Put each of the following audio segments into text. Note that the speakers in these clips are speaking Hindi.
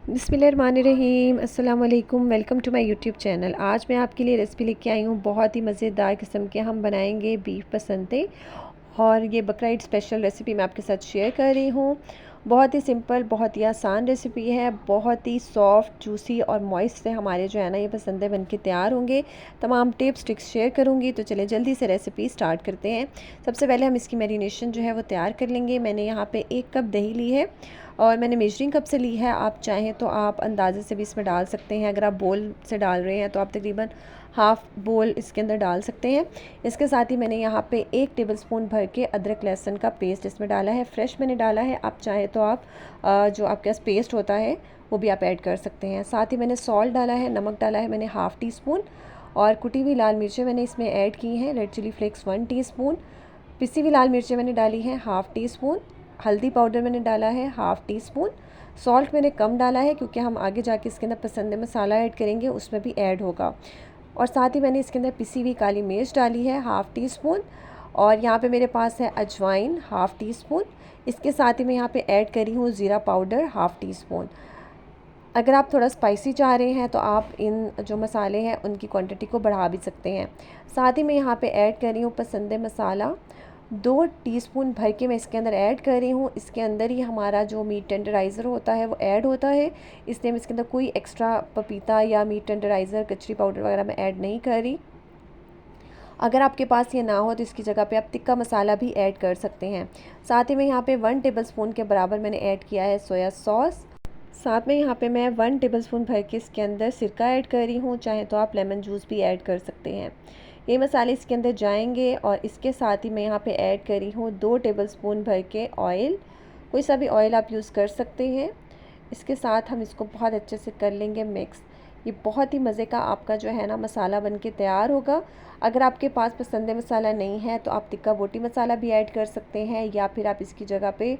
बिस्मिल्लाहिर्रहमानिर्रहीम, अस्सलाम वालेकुम। Welcome to my YouTube channel. आज मैं आपके लिए रेसिपी लेके आई हूँ बहुत ही मज़ेदार किस्म के। हम बनाएंगे बीफ पसंदे और ये बकरा ईद स्पेशल रेसिपी मैं आपके साथ शेयर कर रही हूँ। बहुत ही सिंपल, बहुत ही आसान रेसिपी है। बहुत ही सॉफ्ट, जूसी और मॉइस्ट से हमारे जो है ना ये पसंदे बनके तैयार होंगे। तमाम टिप्स ट्रिक्स शेयर करूँगी, तो चले जल्दी से रेसिपी स्टार्ट करते हैं। सबसे पहले हम इसकी मैरिनेशन जो है वो तैयार कर लेंगे। मैंने यहाँ पे 1 कप दही ली है और मैंने मेजरिंग कप से ली है। आप चाहें तो आप अंदाज़े से भी इसमें डाल सकते हैं। अगर आप बोल से डाल रहे हैं तो आप तकरीबन हाफ़ बोल इसके अंदर डाल सकते हैं। इसके साथ ही मैंने यहाँ पे 1 टेबलस्पून भर के अदरक लहसुन का पेस्ट इसमें डाला है। फ्रेश मैंने डाला है। आप चाहें तो आप जो आपके पास पेस्ट होता है वो भी आप ऐड कर सकते हैं। साथ ही मैंने सॉल्ट डाला है, नमक डाला है मैंने हाफ़ टी स्पून, और कुटी हुई लाल मिर्चें मैंने इसमें ऐड की हैं। रेड चिली फ्लेक्स 1 टीस्पून, पिसी हुई लाल मिर्चें मैंने डाली हैं हाफ़ टी स्पून, हल्दी पाउडर मैंने डाला है हाफ़ टी स्पून। सॉल्ट मैंने कम डाला है क्योंकि हम आगे जाके इसके अंदर पसंद मसाला ऐड करेंगे, उसमें भी ऐड होगा। और साथ ही मैंने इसके अंदर पिसी हुई काली मिर्च डाली है हाफ़ टी स्पून, और यहाँ पे मेरे पास है अजवाइन हाफ़ टी स्पून। इसके साथ ही मैं यहाँ पे ऐड करी हूँ ज़ीरा पाउडर हाफ़ टी स्पून। अगर आप थोड़ा स्पाइसी चाह रहे हैं तो आप इन जो मसाले हैं उनकी क्वांटिटी को बढ़ा भी सकते हैं। साथ ही मैं यहाँ पे ऐड कर रही हूँ पसंदे मसाला 2 टीस्पून भर के मैं इसके अंदर ऐड कर रही हूँ। इसके अंदर ही हमारा जो मीट टेंडराइज़र होता है वो ऐड होता है, इसलिए मैं इसके अंदर कोई एक्स्ट्रा पपीता या मीट टेंडराइज़र कचरी पाउडर वगैरह मैं ऐड नहीं कर रही। अगर आपके पास ये ना हो तो इसकी जगह पे आप तिक्का मसाला भी ऐड कर सकते हैं। साथ ही मैं यहाँ पे 1 टेबलस्पून के बराबर मैंने ऐड किया है सोया सॉस। साथ में यहाँ पे मैं 1 टेबलस्पून भर के इसके अंदर सिरका ऐड कर रही हूँ। चाहे तो आप लेमन जूस भी ऐड कर सकते हैं। ये मसाले इसके अंदर जाएंगे, और इसके साथ ही मैं यहाँ पे ऐड कर रही हूँ 2 टेबलस्पून भर के ऑयल। कोई सा भी ऑयल आप यूज़ कर सकते हैं। इसके साथ हम इसको बहुत अच्छे से कर लेंगे मिक्स। ये बहुत ही मज़े का आपका जो है ना मसाला बन के तैयार होगा। अगर आपके पास पसंदे मसाला नहीं है तो आप टिक्का बोटी मसाला भी ऐड कर सकते हैं, या फिर आप इसकी जगह पे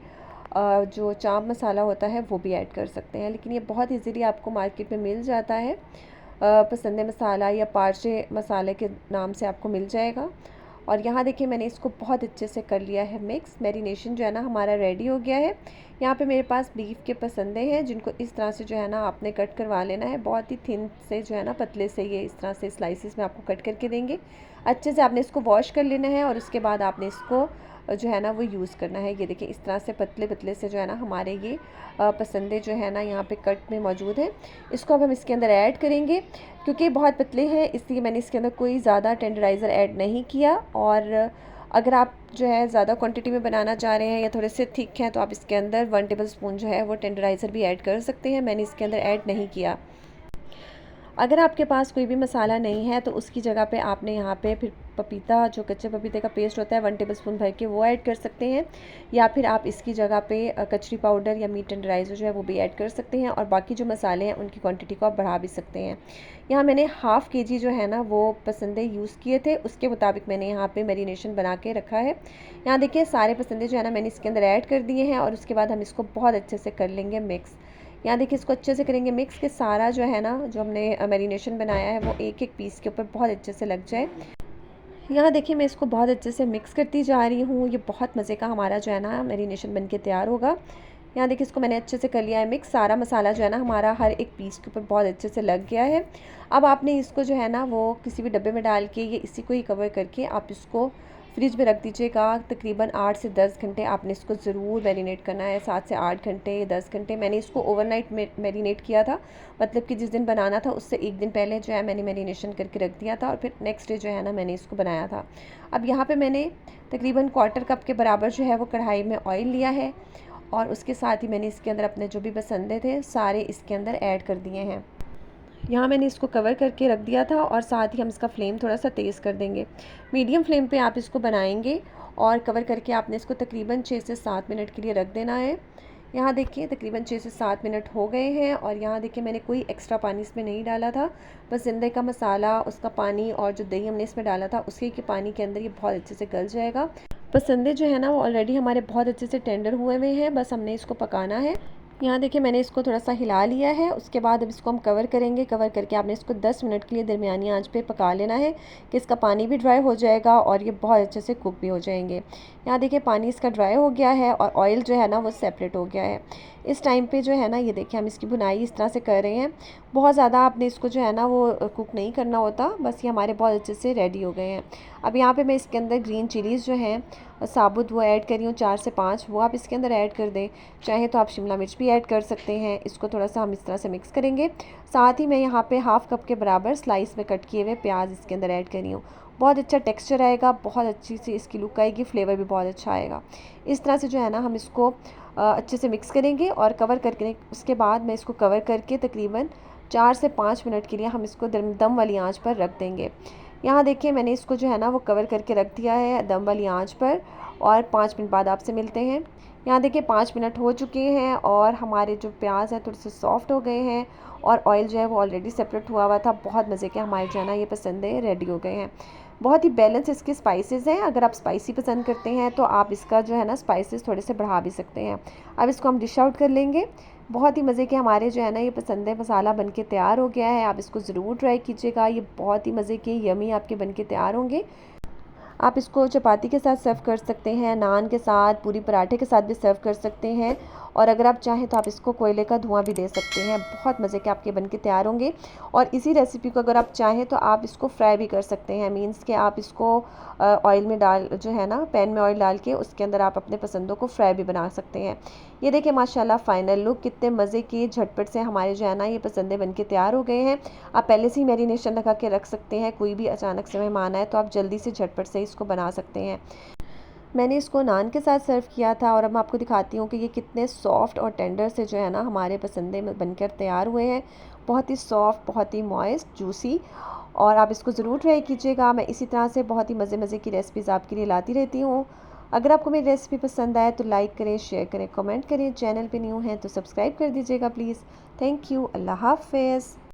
जो चाट मसाला होता है वो भी ऐड कर सकते हैं। लेकिन ये बहुत इजीली आपको मार्केट में मिल जाता है। पसंदे मसाला या पार्चे मसाले के नाम से आपको मिल जाएगा। और यहाँ देखिए मैंने इसको बहुत अच्छे से कर लिया है मिक्स। मैरिनेशन जो है ना हमारा रेडी हो गया है। यहाँ पे मेरे पास बीफ के पसंदे हैं जिनको इस तरह से जो है ना आपने कट करवा लेना है। बहुत ही थिन से जो है ना पतले से ये इस तरह से स्लाइसिस में आपको कट करके देंगे। अच्छे से आपने इसको वॉश कर लेना है और उसके बाद आपने इसको जो है ना वो यूज़ करना है। ये देखिए इस तरह से पतले पतले से जो है ना हमारे ये पसंदे जो है ना यहाँ पे कट में मौजूद है। इसको अब हम इसके अंदर ऐड करेंगे। क्योंकि बहुत पतले हैं इसलिए मैंने इसके अंदर कोई ज़्यादा टेंडराइज़र ऐड नहीं किया। और अगर आप जो है ज़्यादा क्वांटिटी में बनाना चाह रहे हैं या थोड़े से थिक हैं तो आप इसके अंदर 1 टेबलस्पून जो है वो टेंडराइज़र भी ऐड कर सकते हैं। मैंने इसके अंदर ऐड नहीं किया। अगर आपके पास कोई भी मसाला नहीं है तो उसकी जगह पे आपने यहाँ पे फिर पपीता, जो कच्चे पपीते का पेस्ट होता है 1 टेबलस्पून भर के वो ऐड कर सकते हैं, या फिर आप इसकी जगह पे कचरी पाउडर या मीट टेंडराइज़र जो है वो भी ऐड कर सकते हैं। और बाकी जो मसाले हैं उनकी क्वांटिटी को आप बढ़ा भी सकते हैं। यहाँ मैंने हाफ़ केजी जो है ना वो पसंदे यूज़ किए थे, उसके मुताबिक मैंने यहाँ पे मैरिनेशन बना के रखा है। यहाँ देखिए सारे पसंदे जो है ना मैंने इसके अंदर ऐड कर दिए हैं, और उसके बाद हम इसको बहुत अच्छे से कर लेंगे मिक्स। यहाँ देखिए इसको अच्छे से करेंगे मिक्स, के सारा जो है ना जो हमने मैरिनेशन बनाया है वो एक एक पीस के ऊपर बहुत अच्छे से लग जाए। यहाँ देखिए मैं इसको बहुत अच्छे से मिक्स करती जा रही हूँ। ये बहुत मज़े का हमारा जो है ना मैरिनेशन बन के तैयार होगा। यहाँ देखिए इसको मैंने अच्छे से कर लिया है मिक्स। सारा मसाला जो है ना हमारा हर एक पीस के ऊपर बहुत अच्छे से लग गया है। अब आपने इसको जो है ना वो किसी भी डब्बे में डाल के ये इसी को ही कवर करके आप इसको फ्रिज में रख दीजिएगा। तकरीबन 8 से 10 घंटे आपने इसको ज़रूर मैरिनेट करना है। 7 से 8 घंटे, 10 घंटे। मैंने इसको ओवरनाइट मैरिनेट किया था, मतलब कि जिस दिन बनाना था उससे एक दिन पहले जो है मैंने मैरिनेशन करके रख दिया था, और फिर नेक्स्ट डे जो है ना मैंने इसको बनाया था। अब यहाँ पे मैंने तकरीबन 1/4 कप के बराबर जो है वो कढ़ाई में ऑयल लिया है, और उसके साथ ही मैंने इसके अंदर अपने जो भी पसंदे थे सारे इसके अंदर ऐड कर दिए हैं। यहाँ मैंने इसको कवर करके रख दिया था, और साथ ही हम इसका फ्लेम थोड़ा सा तेज़ कर देंगे। मीडियम फ्लेम पे आप इसको बनाएंगे, और कवर करके आपने इसको तकरीबन 6 से 7 मिनट के लिए रख देना है। यहाँ देखिए तकरीबन 6 से 7 मिनट हो गए हैं, और यहाँ देखिए मैंने कोई एक्स्ट्रा पानी इसमें नहीं डाला था। बस जिंदे का मसाला, उसका पानी, और जो दही हमने इसमें डाला था उसी के पानी के अंदर ये बहुत अच्छे से गल जाएगा। पसंदे जो है ना वो ऑलरेडी हमारे बहुत अच्छे से टेंडर हुए हुए हैं, बस हमने इसको पकाना है। यहाँ देखिए मैंने इसको थोड़ा सा हिला लिया है। उसके बाद अब इसको हम कवर करेंगे। कवर करके आपने इसको 10 मिनट के लिए दरमियानी आंच पे पका लेना है, कि इसका पानी भी ड्राई हो जाएगा और ये बहुत अच्छे से कुक भी हो जाएंगे। यहाँ देखिए पानी इसका ड्राई हो गया है और ऑयल जो है ना वो सेपरेट हो गया है। इस टाइम पे जो है ना, ये देखिए हम इसकी भुनाई इस तरह से कर रहे हैं। बहुत ज़्यादा आपने इसको जो है ना वो कुक नहीं करना होता, बस ये हमारे बहुत अच्छे से रेडी हो गए हैं। अब यहाँ पे मैं इसके अंदर ग्रीन चिलीज़ जो हैं साबुत वो ऐड कर रही हूँ, 4 से 5 वो आप इसके अंदर ऐड कर दें। चाहे तो आप शिमला मिर्च भी ऐड कर सकते हैं। इसको थोड़ा सा हम इस तरह से मिक्स करेंगे। साथ ही मैं यहाँ पे हाफ़ कप के बराबर स्लाइस में कट किए हुए प्याज इसके अंदर ऐड कर रही हूँ। बहुत अच्छा टेक्सचर आएगा, बहुत अच्छी सी इसकी लुक आएगी, फ्लेवर भी बहुत अच्छा आएगा। इस तरह से जो है ना हम इसको अच्छे से मिक्स करेंगे और कवर करके उसके बाद मैं इसको कवर करके तकरीबन 4 से 5 मिनट के लिए हम इसको दम वाली आंच पर रख देंगे। यहाँ देखिए मैंने इसको जो है ना वो कवर करके रख दिया है दम वाली आंच पर, और 5 मिनट बाद आपसे मिलते हैं। यहाँ देखिए 5 मिनट हो चुके हैं और हमारे जो प्याज है थोड़े से सॉफ्ट हो गए हैं और ऑयल जो है वो ऑलरेडी सेपरेट हुआ था। बहुत मज़े के हमारे जो है ना ये पसंदे रेडी हो गए हैं। बहुत ही बैलेंस इसके स्पाइसेस हैं। अगर आप स्पाइसी पसंद करते हैं तो आप इसका जो है ना स्पाइसेस थोड़े से बढ़ा भी सकते हैं। अब इसको हम डिश आउट कर लेंगे। बहुत ही मज़े के हमारे जो है ना ये पसंदे मसाला बनके तैयार हो गया है। आप इसको ज़रूर ट्राई कीजिएगा, ये बहुत ही मज़े के यमी आपके बनके तैयार होंगे। आप इसको चपाती के साथ सर्व कर सकते हैं, नान के साथ, पूरी पराठे के साथ भी सर्व कर सकते हैं। और अगर आप चाहें तो आप इसको कोयले का धुआं भी दे सकते हैं। बहुत मज़े के आपके बनके तैयार होंगे। और इसी रेसिपी को अगर आप चाहें तो आप इसको फ्राई भी कर सकते हैं। मीन्स कि आप इसको ऑयल में डाल जो है ना पैन में ऑयल डाल के उसके अंदर आप अपने पसंदों को फ्राई भी बना सकते हैं। ये देखिए माशाल्लाह फाइनल लुक कितने मज़े के झटपट से हमारे जो है ना ये पसंदे बनके तैयार हो गए हैं। आप पहले से ही मैरिनेशन लगा के रख सकते हैं। कोई भी अचानक से मेहमान आए तो आप जल्दी से झटपट से इसको बना सकते हैं। मैंने इसको नान के साथ सर्व किया था और अब मैं आपको दिखाती हूँ कि ये कितने सॉफ्ट और टेंडर से जो है ना हमारे पसंदे में बनकर तैयार हुए हैं। बहुत ही सॉफ्ट, बहुत ही मॉइस्ट, जूसी। और आप इसको ज़रूर ट्राई कीजिएगा। मैं इसी तरह से बहुत ही मज़े मज़े की रेसिपीज़ आपके लिए लाती रहती हूँ। अगर आपको मेरी रेसिपी पसंद आए तो लाइक करें, शेयर करें, कमेंट करें। चैनल पे न्यू हैं तो सब्सक्राइब कर दीजिएगा प्लीज़। Thank you. अल्लाह हाफ़िज़।